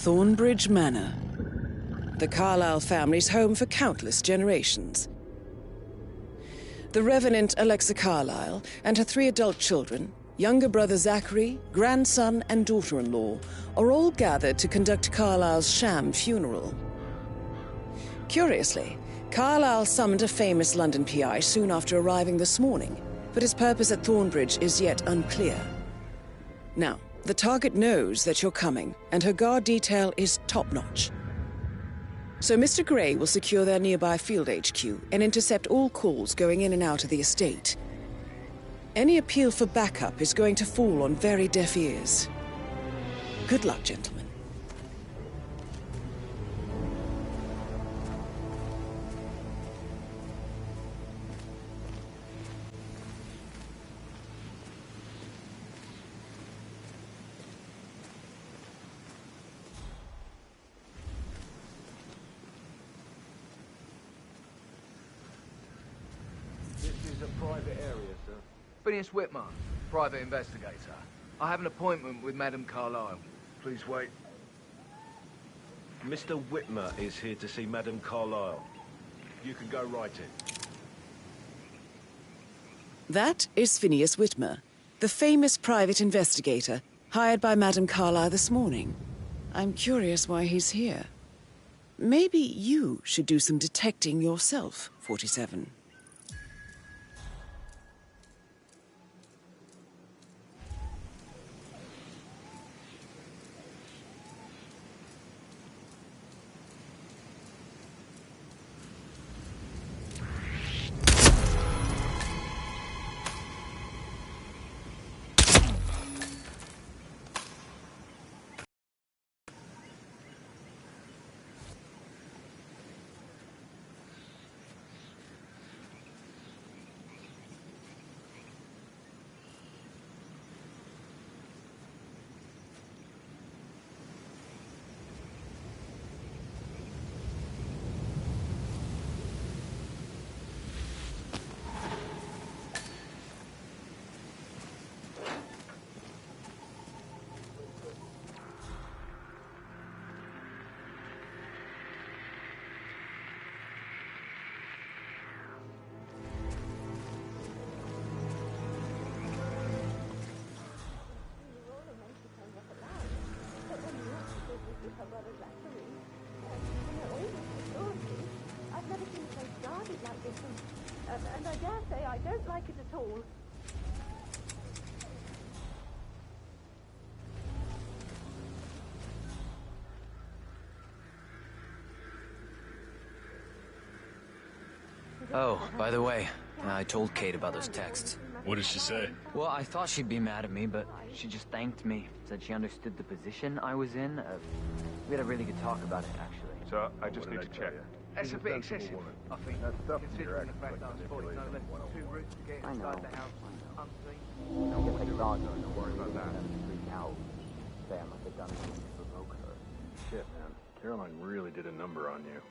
Thornbridge Manor. The Carlyle family's home for countless generations. The Revenant Alexa Carlyle and her 3 adult children, younger brother Zachary, grandson and daughter-in-law, are all gathered to conduct Carlyle's sham funeral. Curiously, Carlyle summoned a famous London PI soon after arriving this morning, but his purpose at Thornbridge is yet unclear. Now, the target knows that you're coming, and her guard detail is top-notch. So Mr. Gray will secure their nearby field HQ and intercept all calls going in and out of the estate. Any appeal for backup is going to fall on very deaf ears. Good luck, gentlemen. Private area, sir. Phineas Whitmer, private investigator. I have an appointment with Madame Carlyle. Please wait. Mr. Whitmer is here to see Madame Carlyle. You can go right in. That is Phineas Whitmer, the famous private investigator hired by Madame Carlyle this morning. I'm curious why he's here. Maybe you should do some detecting yourself, 47. And I dare say I don't like it at all. Oh, by the way, I told Kate about those texts. What did she say? Well, I thought she'd be mad at me, but she just thanked me. Said she understood the position I was in. We had a really good talk about it, actually. So, I just need to check. That's a bit excessive, I think. That's definitely Considering the fact that I was 49 left 2 routes to get inside the house unseen. Don't worry about that. Say I must have done something to provoke her. Shit, man. Caroline really did a number on you.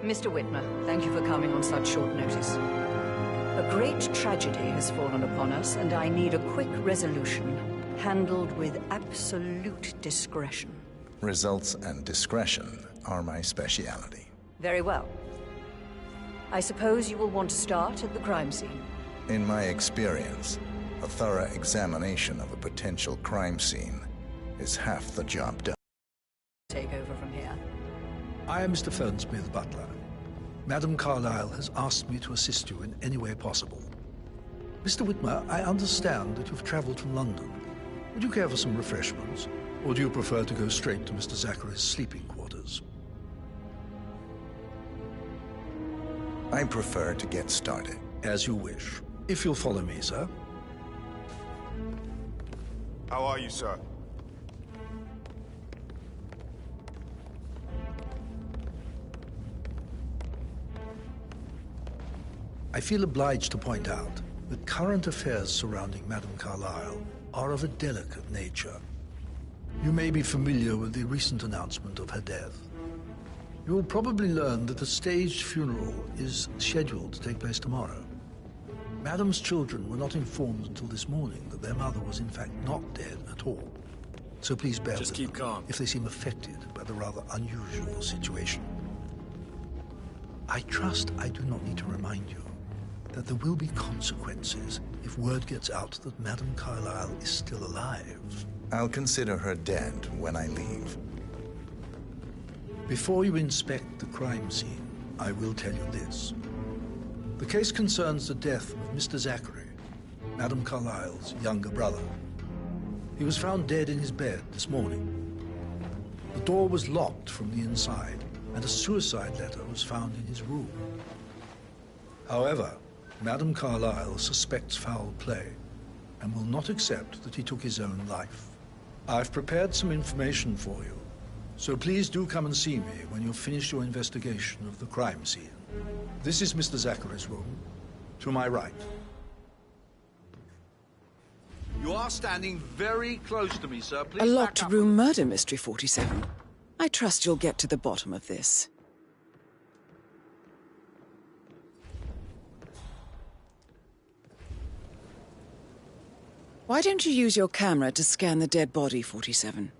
Mr. Whitmer, thank you for coming on such short notice. A great tragedy has fallen upon us, and I need a quick resolution, handled with absolute discretion. Results and discretion are my speciality. Very well. I suppose you will want to start at the crime scene. In my experience, a thorough examination of a potential crime scene is half the job done. Take over from here. I am Mr. Fernsby, the butler. Madam Carlyle has asked me to assist you in any way possible. Mr. Whitmer, I understand that you've traveled from London. Would you care for some refreshments? Or do you prefer to go straight to Mr. Zachary's sleeping quarters? I prefer to get started. As you wish. If you'll follow me, sir. How are you, sir? I feel obliged to point out that current affairs surrounding Madame Carlyle are of a delicate nature. You may be familiar with the recent announcement of her death. You will probably learn that a staged funeral is scheduled to take place tomorrow. Madame's children were not informed until this morning that their mother was in fact not dead at all. So please bear with them if they seem affected by the rather unusual situation. I trust I do not need to remind you that there will be consequences if word gets out that Madame Carlyle is still alive. I'll consider her dead when I leave. Before you inspect the crime scene, I will tell you this. The case concerns the death of Mr. Zachary, Madame Carlyle's younger brother. He was found dead in his bed this morning. The door was locked from the inside, and a suicide letter was found in his room. However, Madame Carlyle suspects foul play and will not accept that he took his own life. I've prepared some information for you, so please do come and see me when you've finished your investigation of the crime scene. This is Mr. Zachary's room, to my right. You are standing very close to me, sir. Please A locked room murder mystery, 47. I trust you'll get to the bottom of this. Why don't you use your camera to scan the dead body, 47?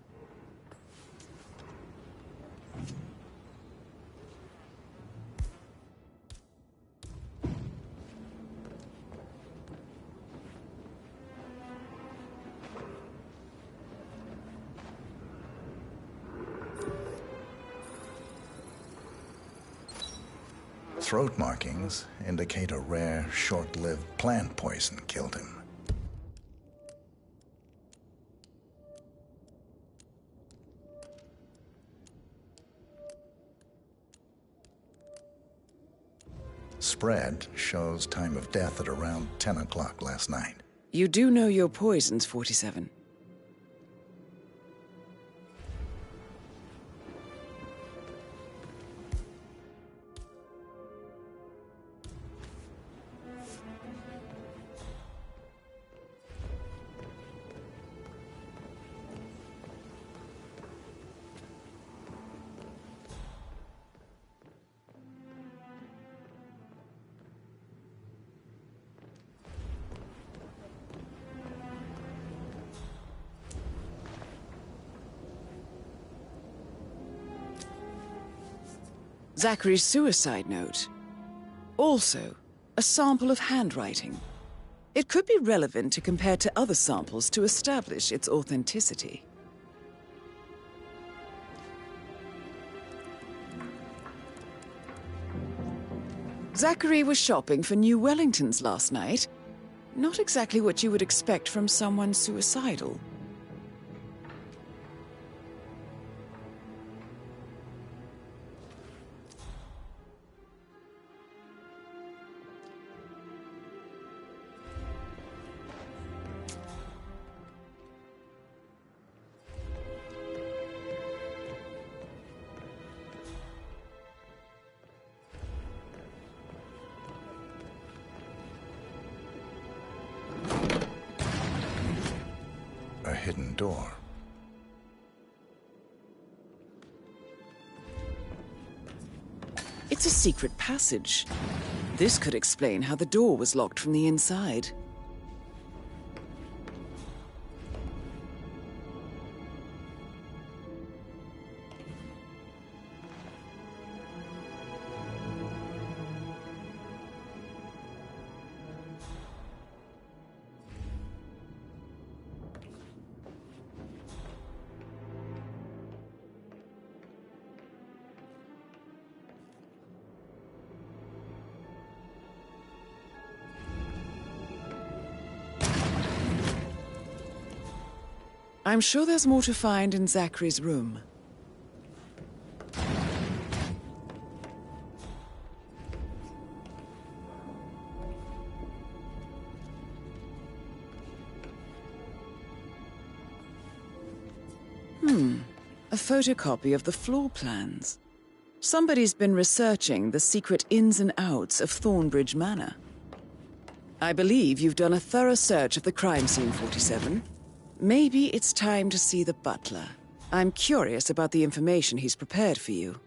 Throat markings indicate a rare, short-lived plant poison killed him. Spread shows time of death at around 10 o'clock last night. You do know your poisons, 47. Zachary's suicide note. Also, a sample of handwriting. It could be relevant to compare to other samples to establish its authenticity. Zachary was shopping for New Wellingtons last night. Not exactly what you would expect from someone suicidal. A hidden door. It's a secret passage. This could explain how the door was locked from the inside. I'm sure there's more to find in Zachary's room. A photocopy of the floor plans. Somebody's been researching the secret ins and outs of Thornbridge Manor. I believe you've done a thorough search of the crime scene, 47. Maybe it's time to see the butler. I'm curious about the information he's prepared for you.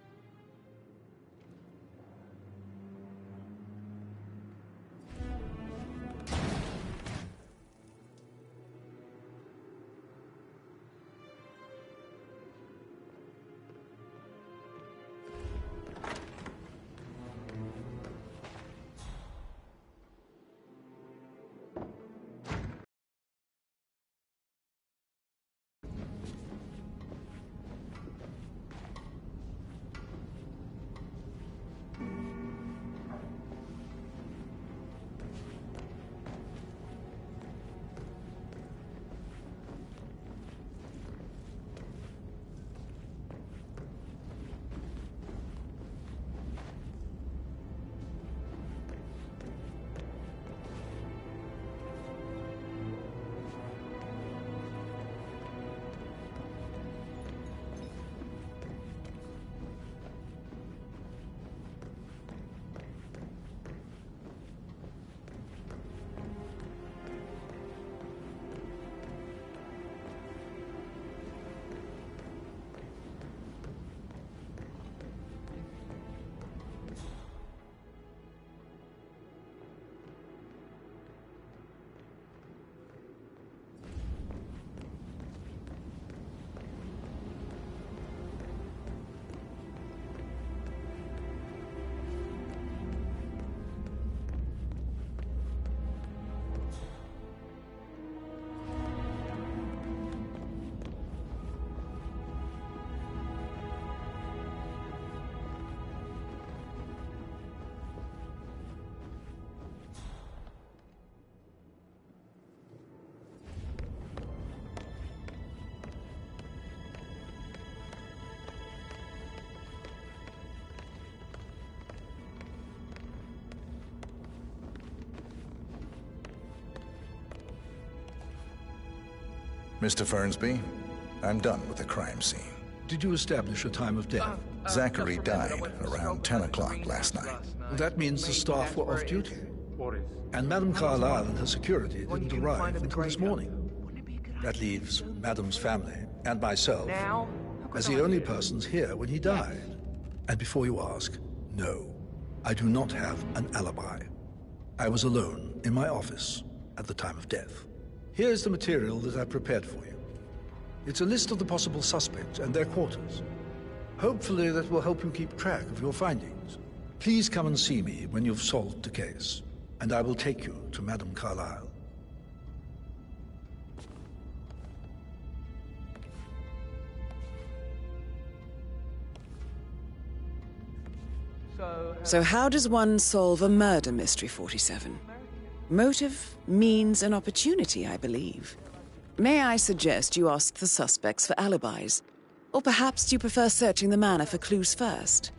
Mr. Fernsby, I'm done with the crime scene. Did you establish a time of death? Zachary died around 10 o'clock last night. That means the staff were off duty. And Madame Carlyle and her security didn't arrive until this morning. That leaves Madame's family and myself as the only persons here when he died. And before you ask, no, I do not have an alibi. I was alone in my office at the time of death. Here's the material that I prepared for you. It's a list of the possible suspects and their quarters. Hopefully that will help you keep track of your findings. Please come and see me when you've solved the case, and I will take you to Madame Carlyle. So how does one solve a murder mystery, 47? Motive, means, and opportunity, I believe. May I suggest you ask the suspects for alibis? Or perhaps you prefer searching the manor for clues first?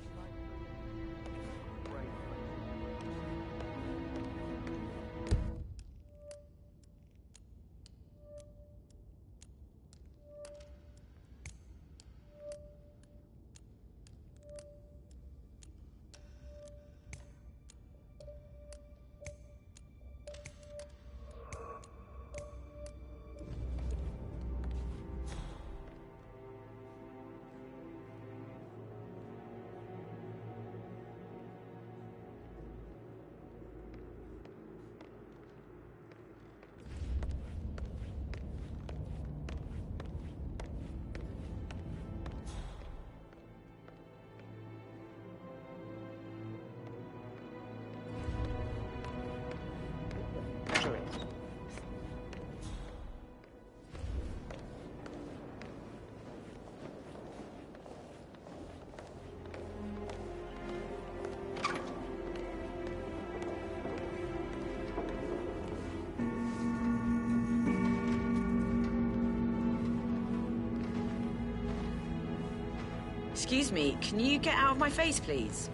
Excuse me, can you get out of my face, please?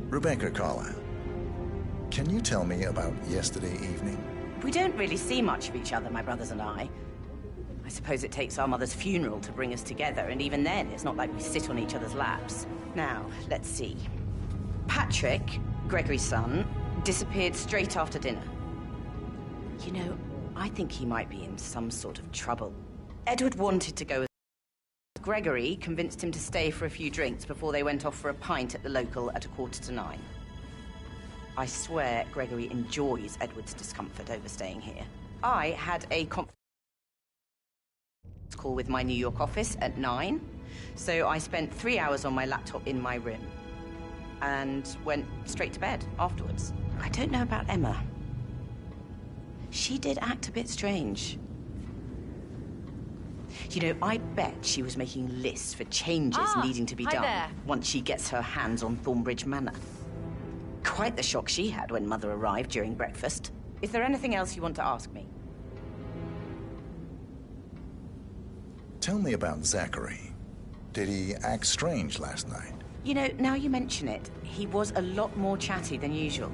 Rebecca Carlyle, can you tell me about yesterday evening? We don't really see much of each other, my brothers and I. I suppose it takes our mother's funeral to bring us together, and even then, it's not like we sit on each other's laps. Now, let's see. Patrick, Gregory's son, disappeared straight after dinner. You know, I think he might be in some sort of trouble. Edward wanted to go with Gregory, convinced him to stay for a few drinks before they went off for a pint at the local at 9:45. I swear Gregory enjoys Edward's discomfort over staying here. I had a conference call with my New York office at 9, so I spent 3 hours on my laptop in my room and went straight to bed afterwards. I don't know about Emma. She did act a bit strange. You know, I bet she was making lists for changes needing to be done once she gets her hands on Thornbridge Manor. Quite the shock she had when Mother arrived during breakfast. Is there anything else you want to ask me? Tell me about Zachary. Did he act strange last night? You know, now you mention it, he was a lot more chatty than usual.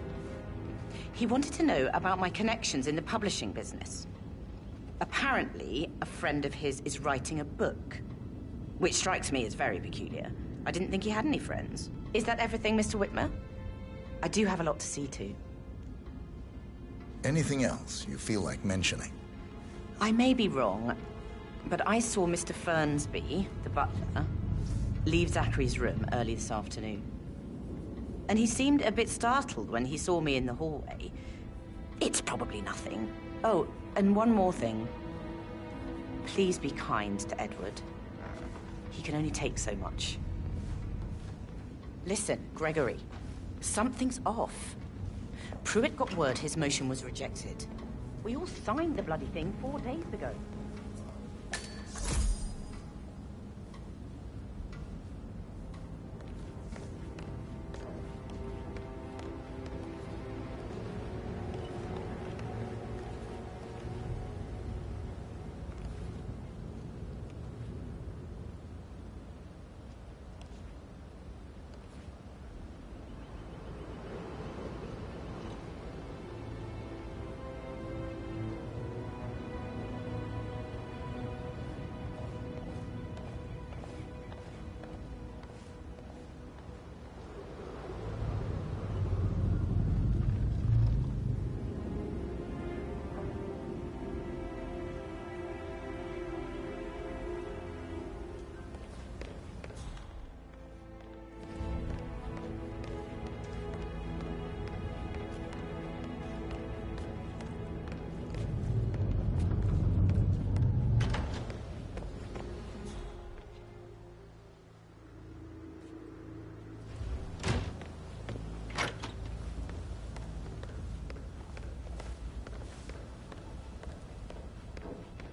He wanted to know about my connections in the publishing business. Apparently, a friend of his is writing a book, which strikes me as very peculiar. I didn't think he had any friends. Is that everything, Mr. Whitmer? I do have a lot to see to. Anything else you feel like mentioning? I may be wrong, but I saw Mr. Fernsby, the butler, leave Zachary's room early this afternoon. And he seemed a bit startled when he saw me in the hallway. It's probably nothing. Oh, and one more thing. Please be kind to Edward. He can only take so much. Listen, Gregory, something's off. Pruitt got word his motion was rejected. We all signed the bloody thing 4 days ago.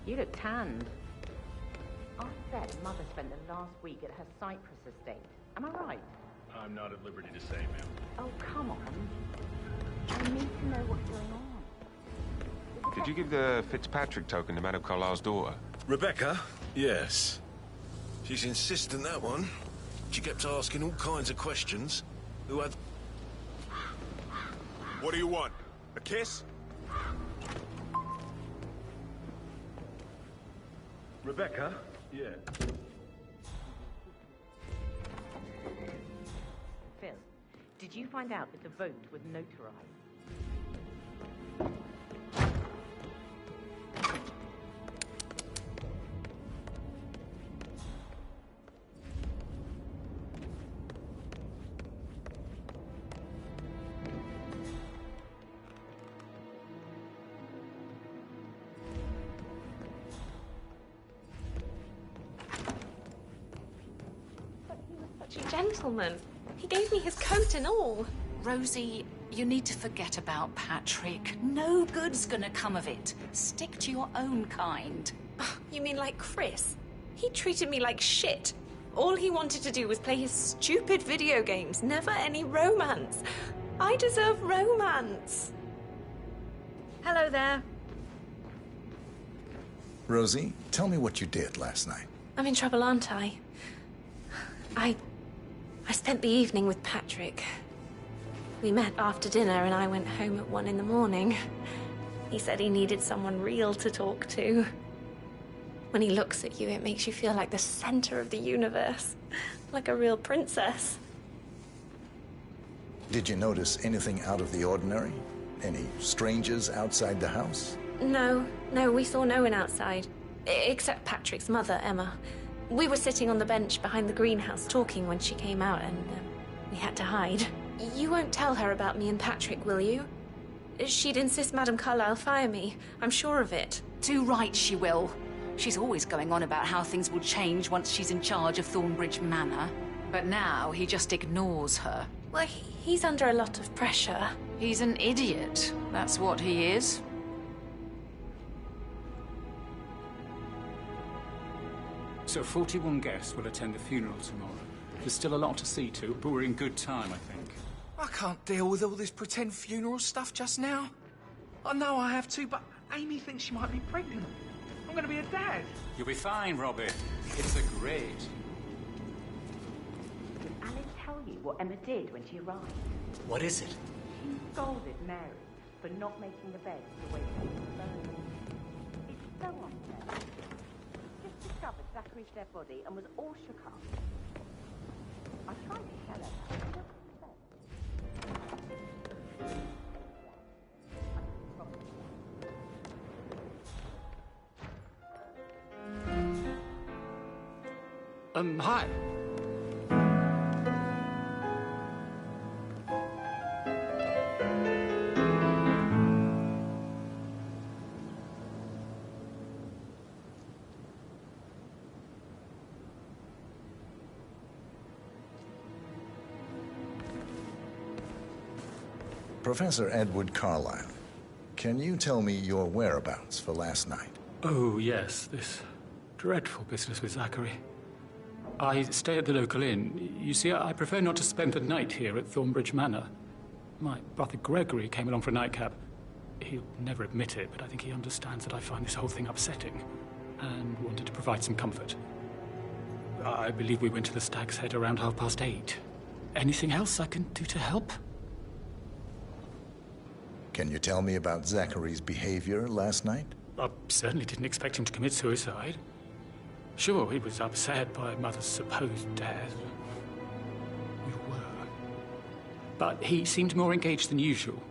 You look tanned. I bet Mother spent the last week at her Cyprus estate. Am I right? I'm not at liberty to say, ma'am. Oh, come on. I need to know what's going on. Did you give the Fitzpatrick token to Madame Carlyle's daughter? Rebecca? Yes. She's insistent, that one. She kept asking all kinds of questions. Who had... What do you want? A kiss? Rebecca? Yeah. Phil, did you find out that the vote was notarized? Gentleman. He gave me his coat and all. Rosie, you need to forget about Patrick. No good's gonna come of it. Stick to your own kind. You mean like Chris? He treated me like shit. All he wanted to do was play his stupid video games, never any romance. I deserve romance. Hello there. Rosie, tell me what you did last night. I'm in trouble, aren't I? I spent the evening with Patrick. We met after dinner and I went home at 1 in the morning. He said he needed someone real to talk to. When he looks at you, it makes you feel like the center of the universe. Like a real princess. Did you notice anything out of the ordinary? Any strangers outside the house? No, we saw no one outside. Except Patrick's mother, Emma. We were sitting on the bench behind the greenhouse talking when she came out and we had to hide. You won't tell her about me and Patrick, will you? She'd insist Madame Carlyle fire me. I'm sure of it. Too right she will. She's always going on about how things will change once she's in charge of Thornbridge Manor. But now he just ignores her. Well, he's under a lot of pressure. He's an idiot. That's what he is. So 41 guests will attend the funeral tomorrow. There's still a lot to see to, but we're in good time, I think. I can't deal with all this pretend funeral stuff just now. I know I have to, but Amy thinks she might be pregnant. I'm going to be a dad. You'll be fine, Robbie. It's a great. Did Alice tell you what Emma did when she arrived? What is it? She scolded Mary for not making the bed the way she was burned. It's so unfair. Just discovered Zachary's dead body and was all shook up. I tried to tell her, but she doesn't Hi. Professor Edward Carlyle, can you tell me your whereabouts for last night? Oh, yes, this dreadful business with Zachary. I stay at the local inn. You see, I prefer not to spend the night here at Thornbridge Manor. My brother Gregory came along for a nightcap. He'll never admit it, but I think he understands that I find this whole thing upsetting and wanted to provide some comfort. I believe we went to the Stag's Head around 8:30. Anything else I can do to help? Can you tell me about Zachary's behavior last night? I certainly didn't expect him to commit suicide. Sure, he was upset by Mother's supposed death. We were. But he seemed more engaged than usual.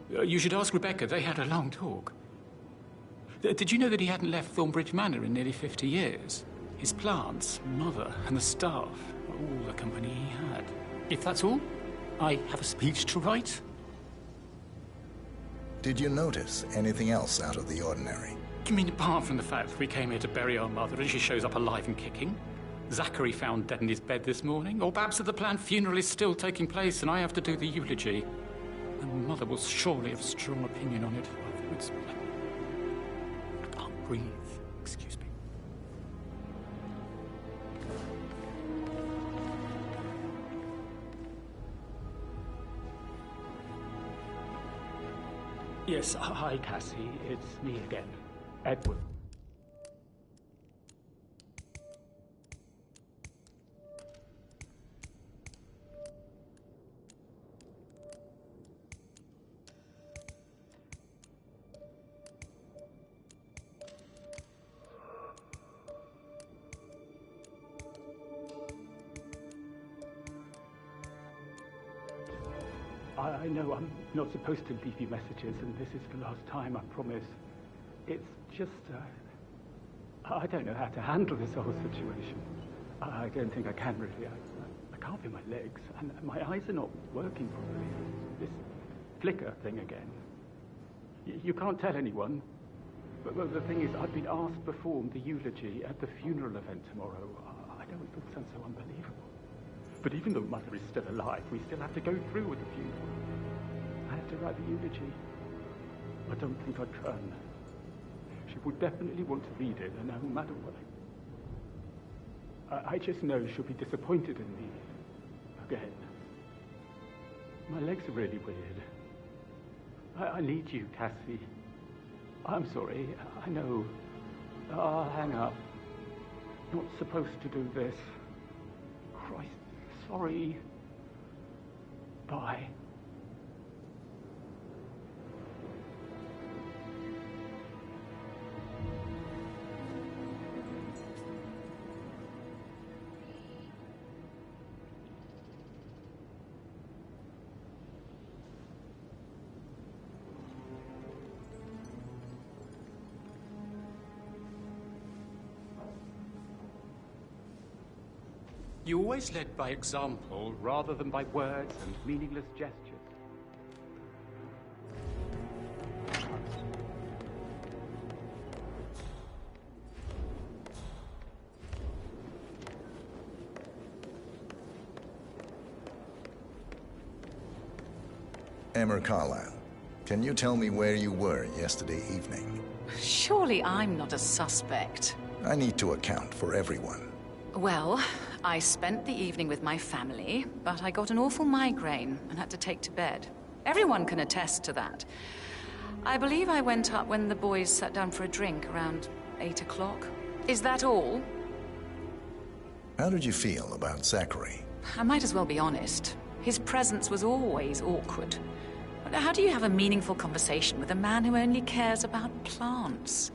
You should ask Rebecca. They had a long talk. Did you know that he hadn't left Thornbridge Manor in nearly 50 years? His plants, Mother, and the staff, all the company he had. If that's all, I have a speech to write. Did you notice anything else out of the ordinary? You mean apart from the fact that we came here to bury our mother and she shows up alive and kicking? Zachary found dead in his bed this morning? Or perhaps that the planned funeral is still taking place and I have to do the eulogy? And Mother will surely have a strong opinion on it. I can't breathe. Excuse me. Yes, hi, Cassie. It's me again. Edward. I know I'm not supposed to leave you messages, and this is the last time, I promise. It's just, I don't know how to handle this whole situation. I don't think I can really. I can't feel my legs, and my eyes are not working properly. This flicker thing again. You can't tell anyone, but the thing is, I've been asked to perform the eulogy at the funeral event tomorrow. I know it all sounds so unbelievable. But even though Mother is still alive, we still have to go through with the funeral. I have to write the eulogy. I don't think I'd can. She would definitely want to read it, and no matter what. I just know she'll be disappointed in me. Again. My legs are really weird. I need you, Cassie. I'm sorry. I know I'll hang up. Not supposed to do this. Christ, sorry. Bye. You always led by example rather than by words and meaningless gestures. Emma Carlyle, can you tell me where you were yesterday evening? Surely I'm not a suspect. I need to account for everyone. Well, I spent the evening with my family, but I got an awful migraine and had to take to bed. Everyone can attest to that. I believe I went up when the boys sat down for a drink around 8 o'clock. Is that all? How did you feel about Zachary? I might as well be honest. His presence was always awkward. How do you have a meaningful conversation with a man who only cares about plants?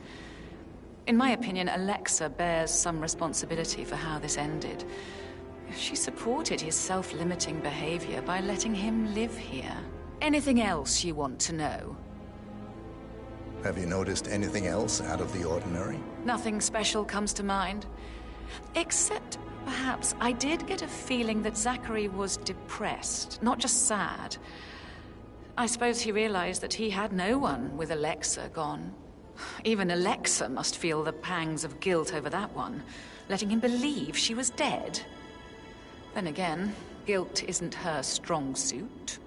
In my opinion, Alexa bears some responsibility for how this ended. She supported his self-limiting behavior by letting him live here. Anything else you want to know? Have you noticed anything else out of the ordinary? Nothing special comes to mind. Except, perhaps, I did get a feeling that Zachary was depressed, not just sad. I suppose he realized that he had no one with Alexa gone. Even Alexa must feel the pangs of guilt over that one, letting him believe she was dead. Then again, guilt isn't her strong suit.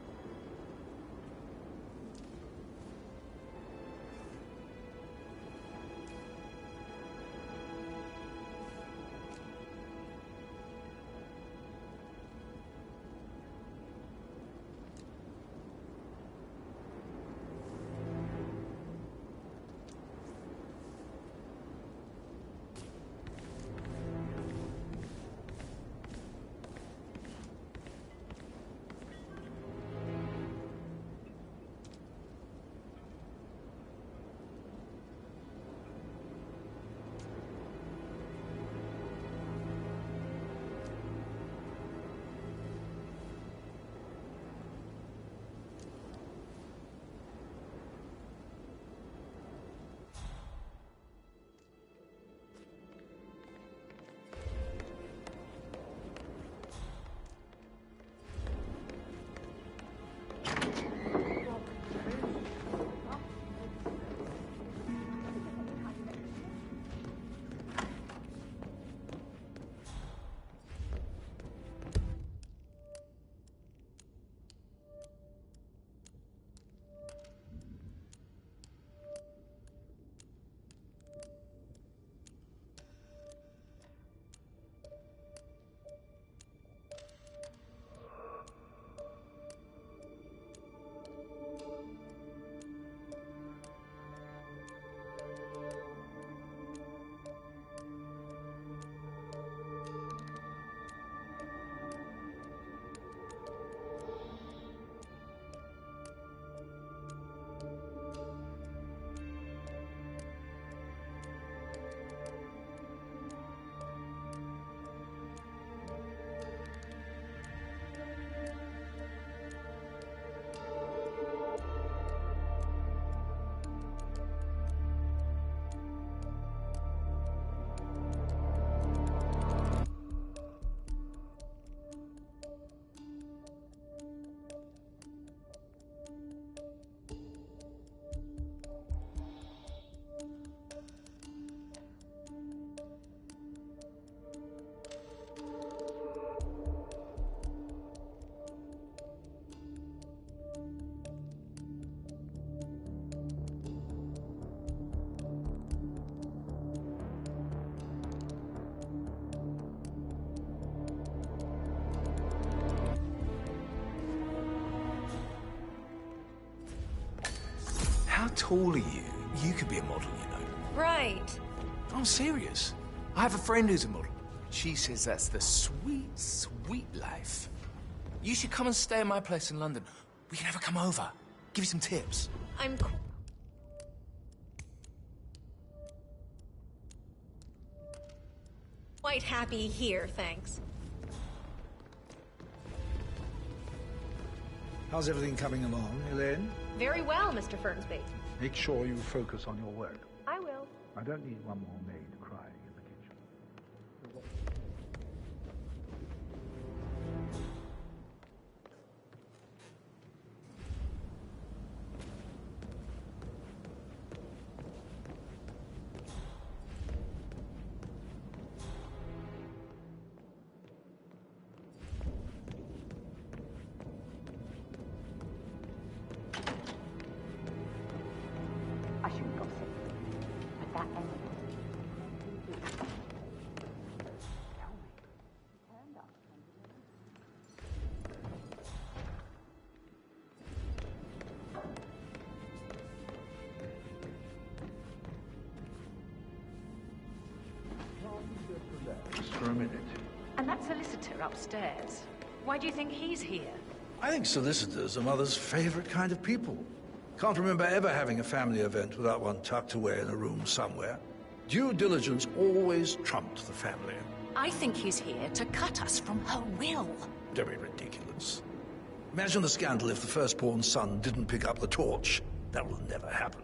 How tall are you? You could be a model, you know. Right. I'm serious. I have a friend who's a model. She says that's the sweet, sweet life. You should come and stay at my place in London. We can have her come over. Give you some tips. I'm quite happy here, thanks. How's everything coming along, Elaine? Very well, Mr. Fernsby. Make sure you focus on your work. I will. I don't need one more maid crying in the kitchen. I shouldn't gossip, but that Emily... Tell me. Turned up. Just for a minute. And that solicitor upstairs. Why do you think he's here? I think solicitors are Mother's favorite kind of people. Can't remember ever having a family event without one tucked away in a room somewhere. Due diligence always trumped the family. I think he's here to cut us from her will. Very ridiculous. Imagine the scandal if the firstborn son didn't pick up the torch. That will never happen.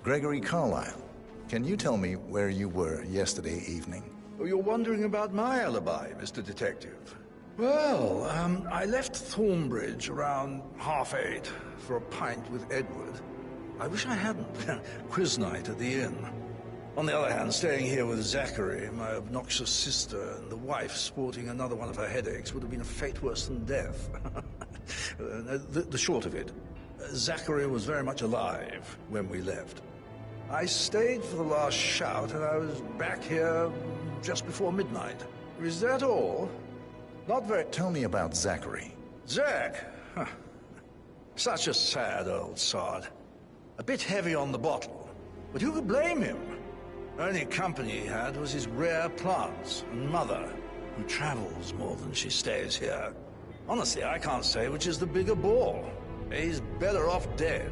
Gregory Carlyle, can you tell me where you were yesterday evening? Oh, you're wondering about my alibi, Mr. Detective. Well, I left Thornbridge around 8:30 for a pint with Edward. I wish I hadn't. Quiz night at the inn. On the other hand, staying here with Zachary, my obnoxious sister, and the wife sporting another one of her headaches would have been a fate worse than death. The short of it, Zachary was very much alive when we left. I stayed for the last shout, and I was back here just before midnight. Is that all? Not very... Tell me about Zachary. Zach? Huh. Such a sad old sod. A bit heavy on the bottle, but who could blame him? Only company he had was his rare plants and Mother, who travels more than she stays here. Honestly, I can't say which is the bigger ball. He's better off dead.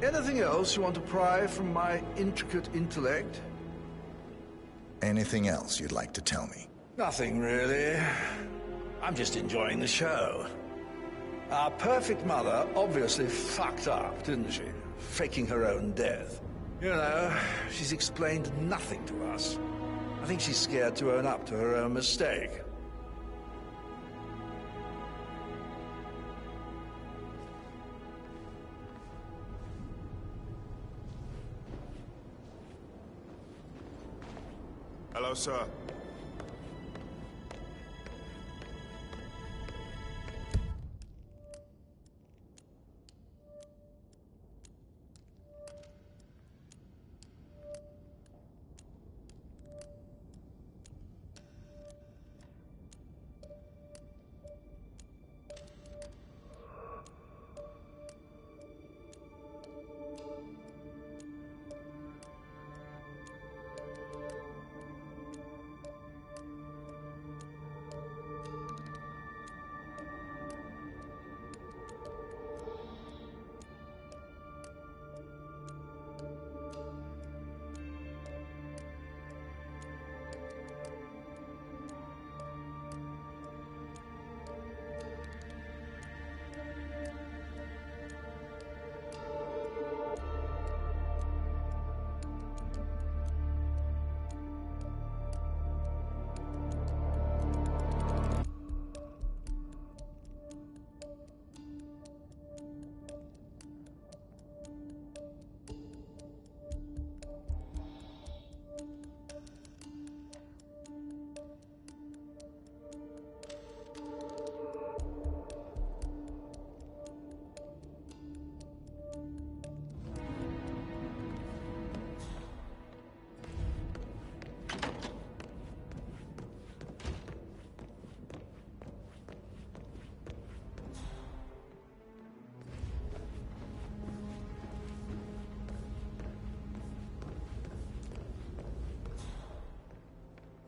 Anything else you want to pry from my intricate intellect? Anything else you'd like to tell me? Nothing, really. I'm just enjoying the show. Our perfect mother obviously fucked up, didn't she? Faking her own death. You know, she's explained nothing to us. I think she's scared to own up to her own mistake. Hello, sir.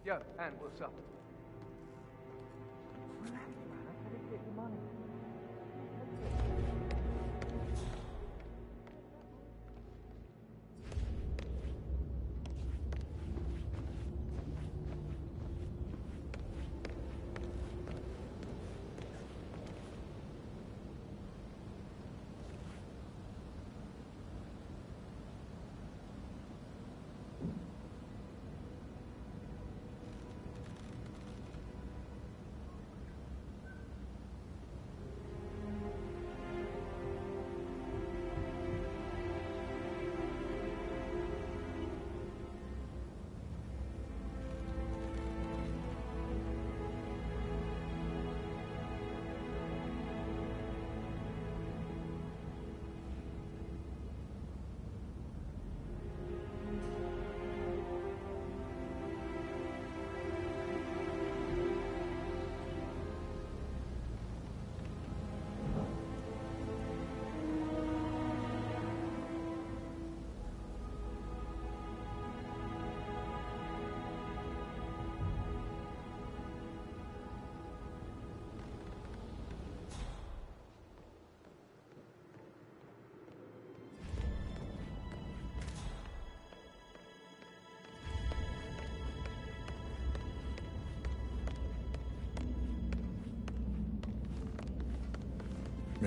Yo, Anne, what's up?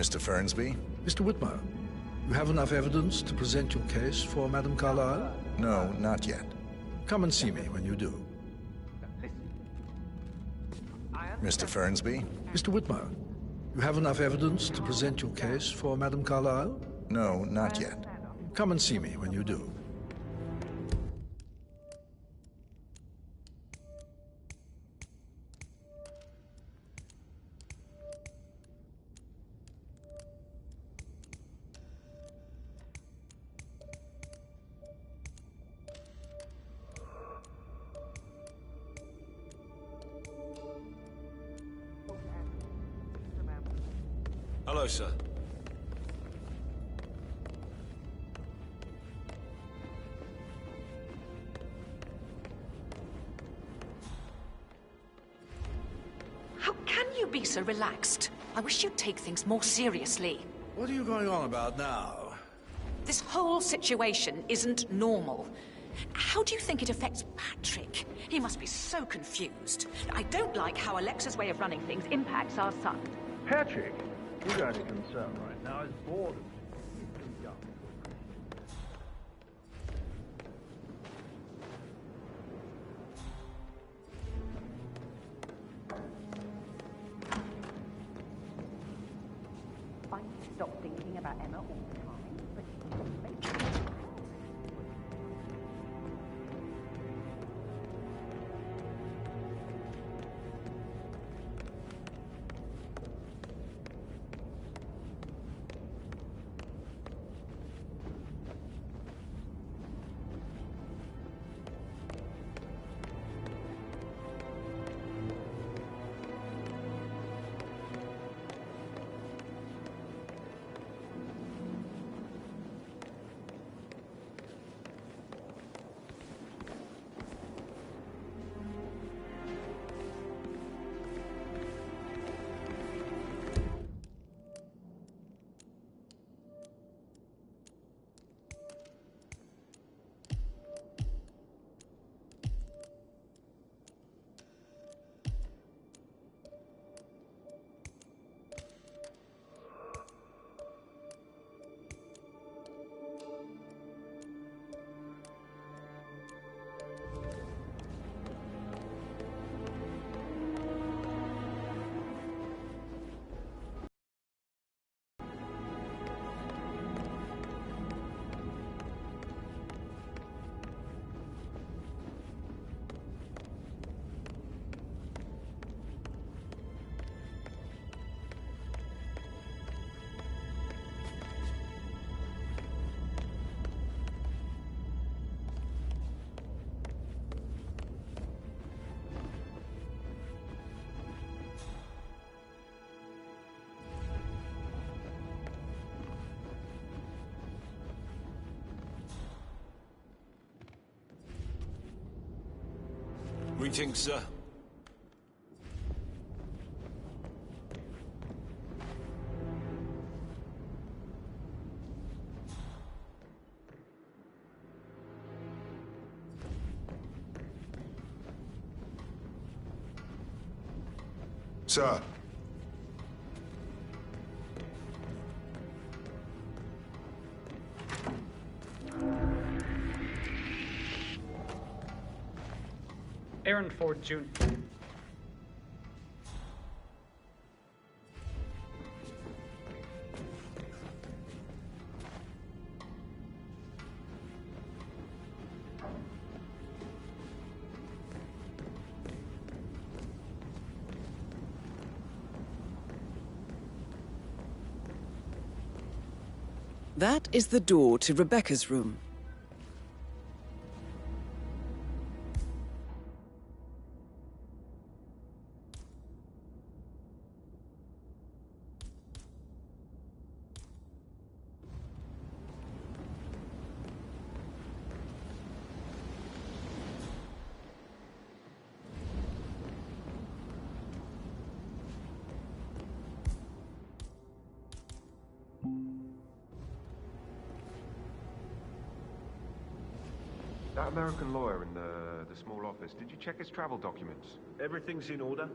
Mr. Fernsby? Mr. Whitmer, you have enough evidence to present your case for Madame Carlyle? No, not yet. Come and see me when you do. Mr. Fernsby? Mr. Whitmer, you have enough evidence to present your case for Madame Carlyle? No, not yet. Come and see me when you do. Hello, sir. How can you be so relaxed? I wish you'd take things more seriously. What are you going on about now? This whole situation isn't normal. How do you think it affects Patrick? He must be so confused. I don't like how Alexa's way of running things impacts our son. Patrick, you guys are concerned right now. Is bored. He's too young. I stop thinking about Emma all the time, but Greetings, sir. Sir. Aaron Ford Jr. That is the door to Rebecca's room. That American lawyer in the small office, did you check his travel documents? Everything's in order.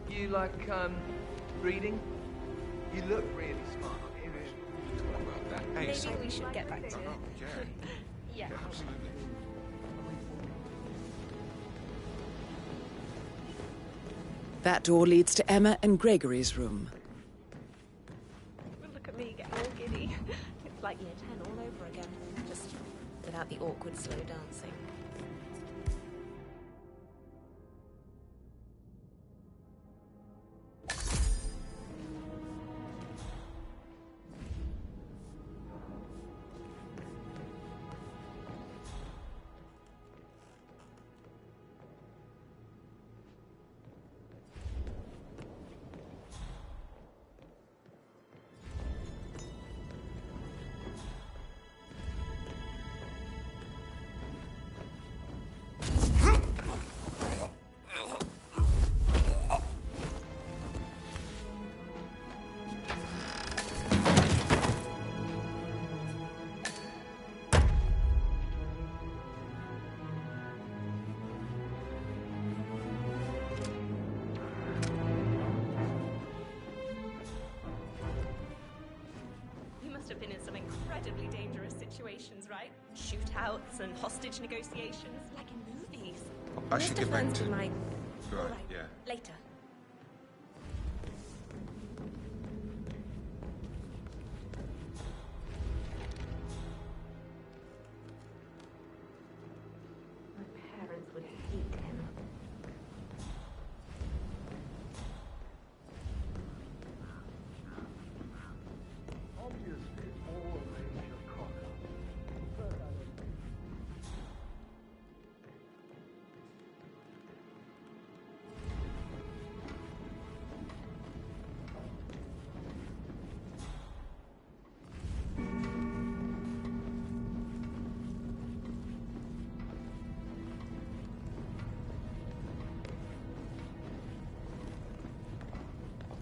You like, reading? You look really smart. Talk about that. Hey, Maybe so... we should get back to it. Yeah. Yeah. Yeah, absolutely. That door leads to Emma and Gregory's room. Look at me getting all giddy. It's like year 10 all over again. Just without the awkward slow dancing. Have been in some incredibly dangerous situations, right? Shootouts and hostage negotiations, like in movies. I should get back to... my... Right, yeah. Later. My parents would hate him.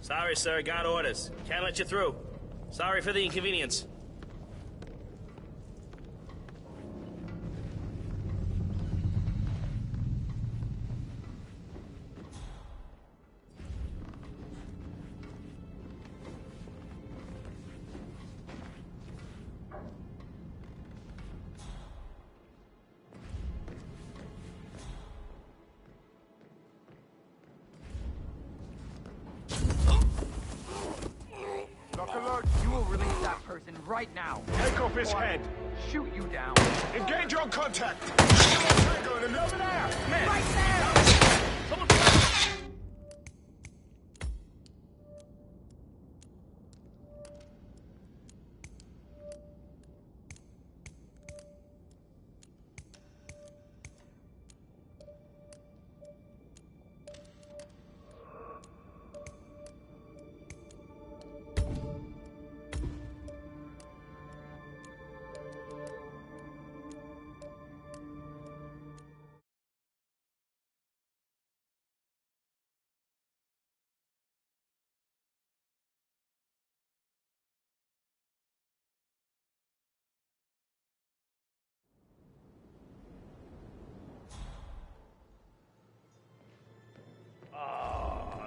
Sorry, sir. Got orders. Can't let you through. Sorry for the inconvenience. You will release that person right now. Take off his head. Shoot you down. Engage on contact. Over there. Right there.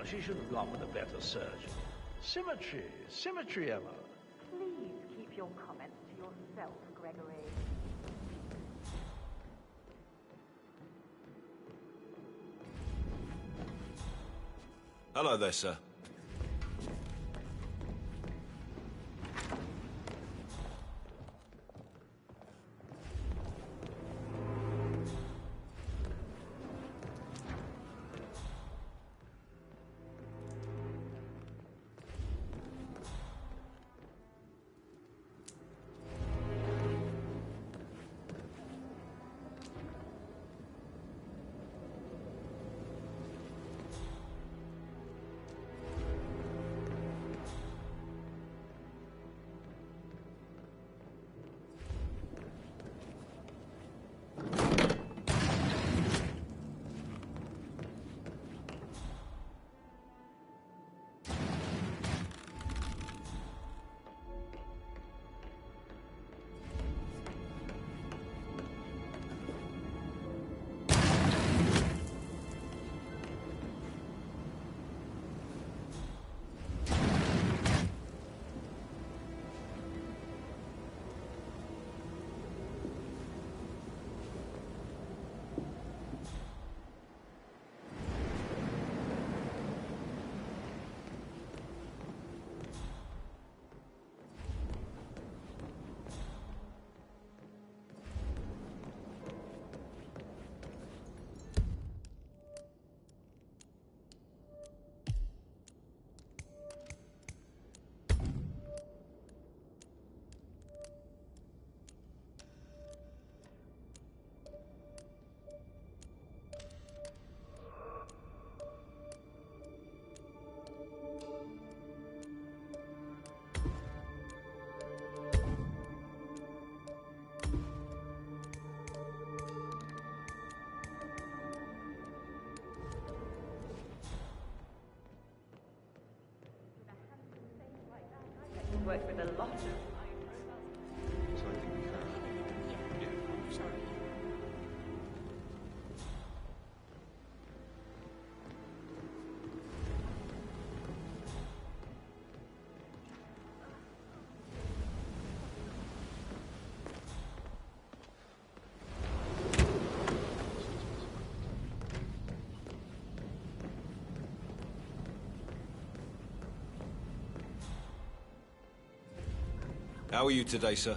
she should have gone with a better surgeon. Symmetry. Symmetry, Emma. Please keep your comments to yourself, Gregory. Hello there, sir. Worked with a lot of... So I think we have. Yeah, sorry. How are you today, sir?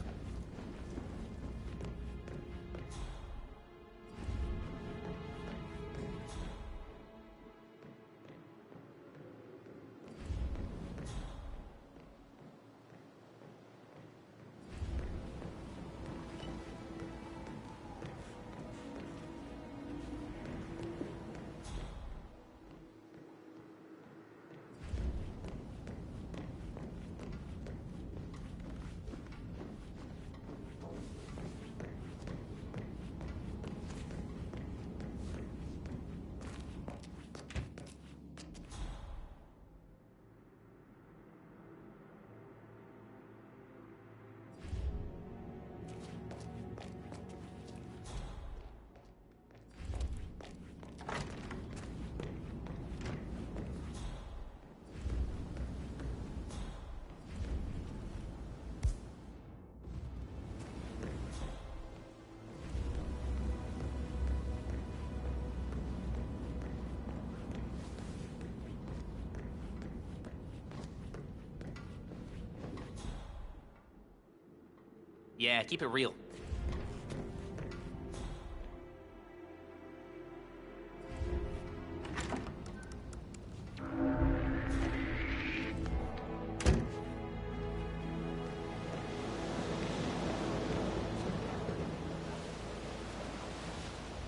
Yeah, keep it real.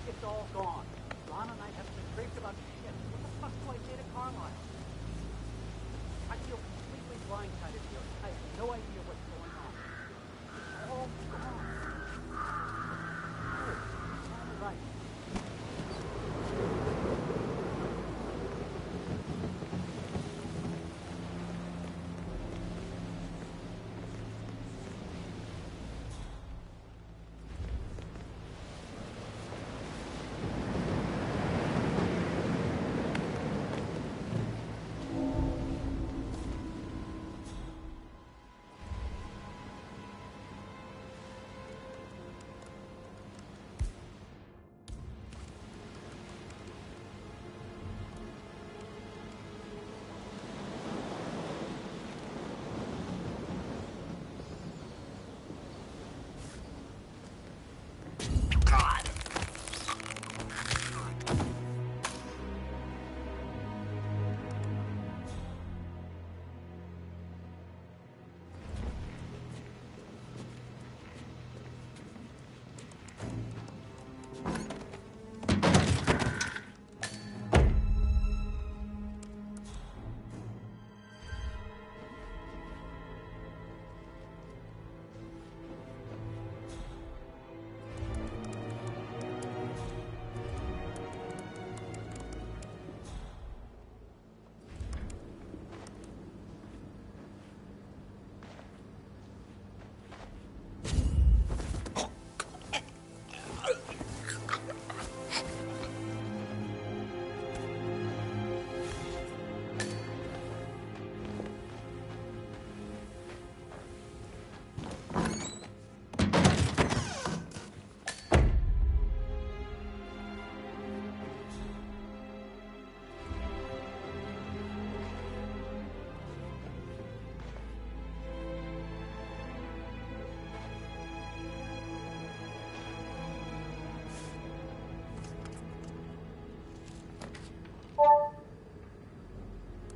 It's all gone. Ron and I haven't been briefed about shit. What the fuck do I say to Carlisle? I feel completely blindsided here. I have no idea what's going on. It's all gone.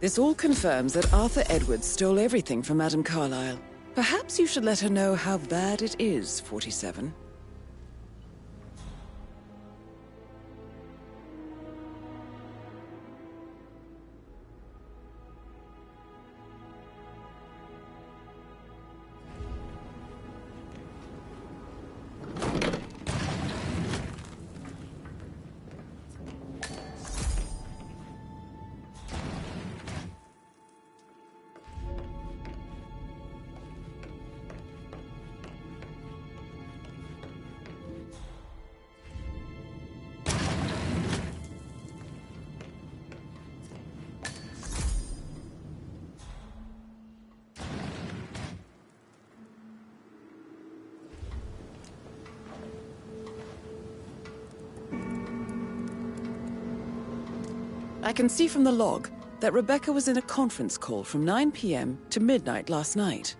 This all confirms that Arthur Edwards stole everything from Madame Carlyle. Perhaps you should let her know how bad it is, 47. I can see from the log that Rebecca was in a conference call from 9 p.m. to midnight last night.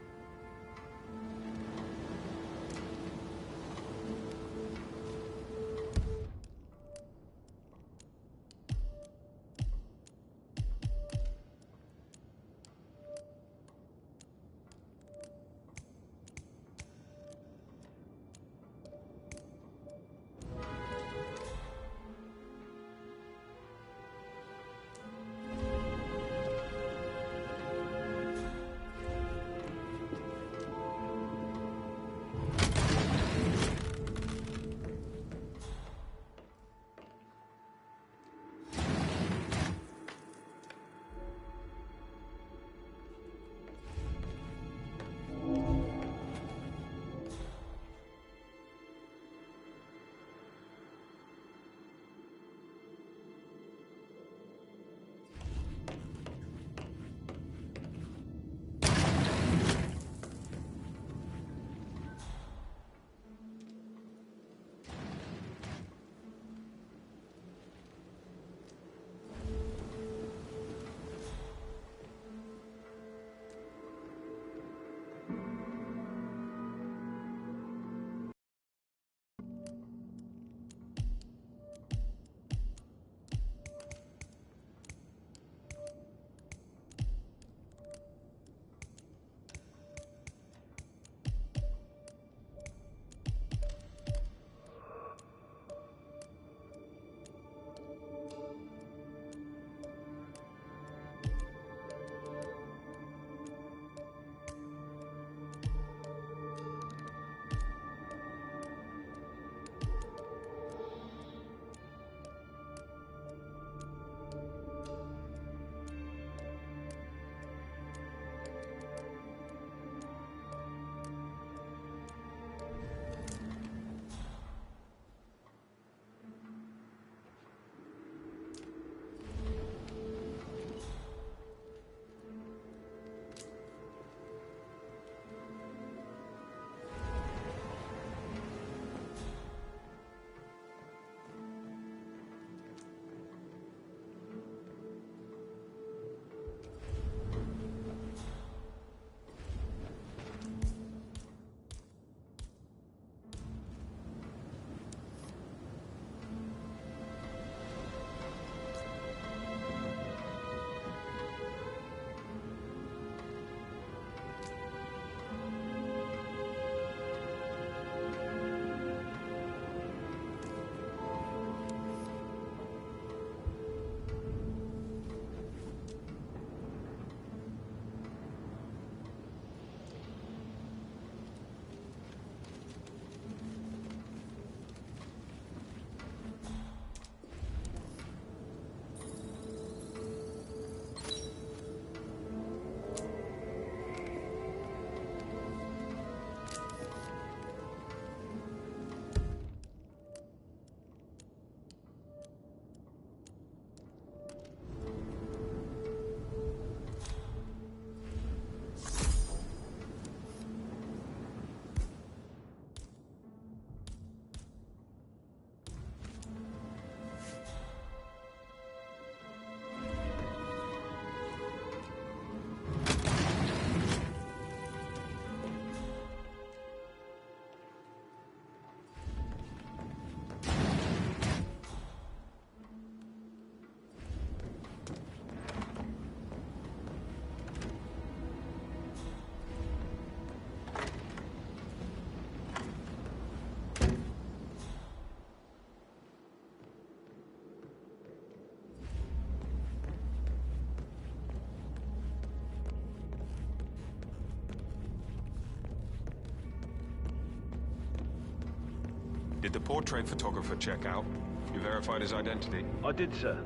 Did the portrait photographer check out? You verified his identity? I did, sir.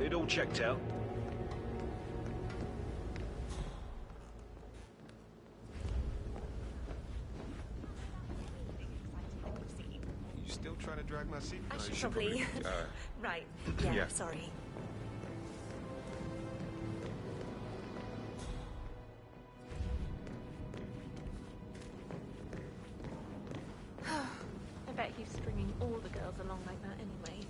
It all checked out. You still trying to drag my seat? I No, you should probably... right. Yeah, Yeah. sorry. I bet he's stringing all the girls along like that anyway.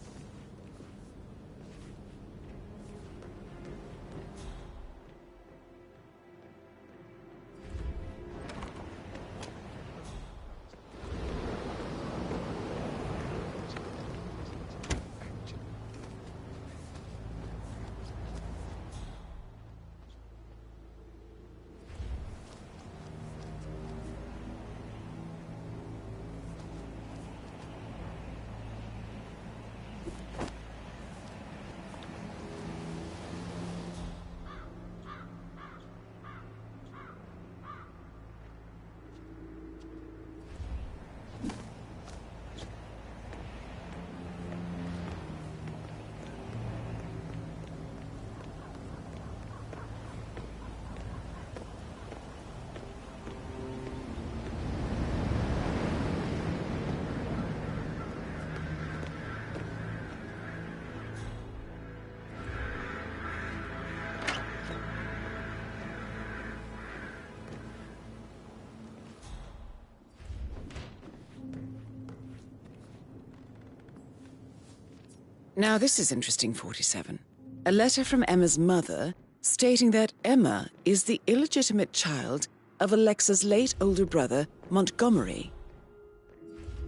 Now this is interesting, 47. A letter from Emma's mother stating that Emma is the illegitimate child of Alexa's late older brother, Montgomery.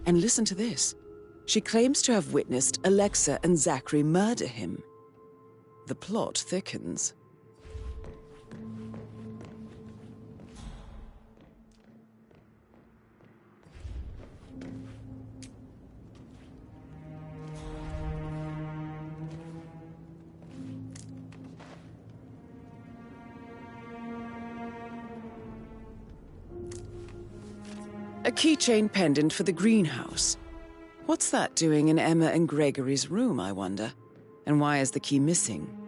And listen to this. She claims to have witnessed Alexa and Zachary murder him. The plot thickens. A keychain pendant for the greenhouse. What's that doing in Emma and Gregory's room, I wonder? And why is the key missing?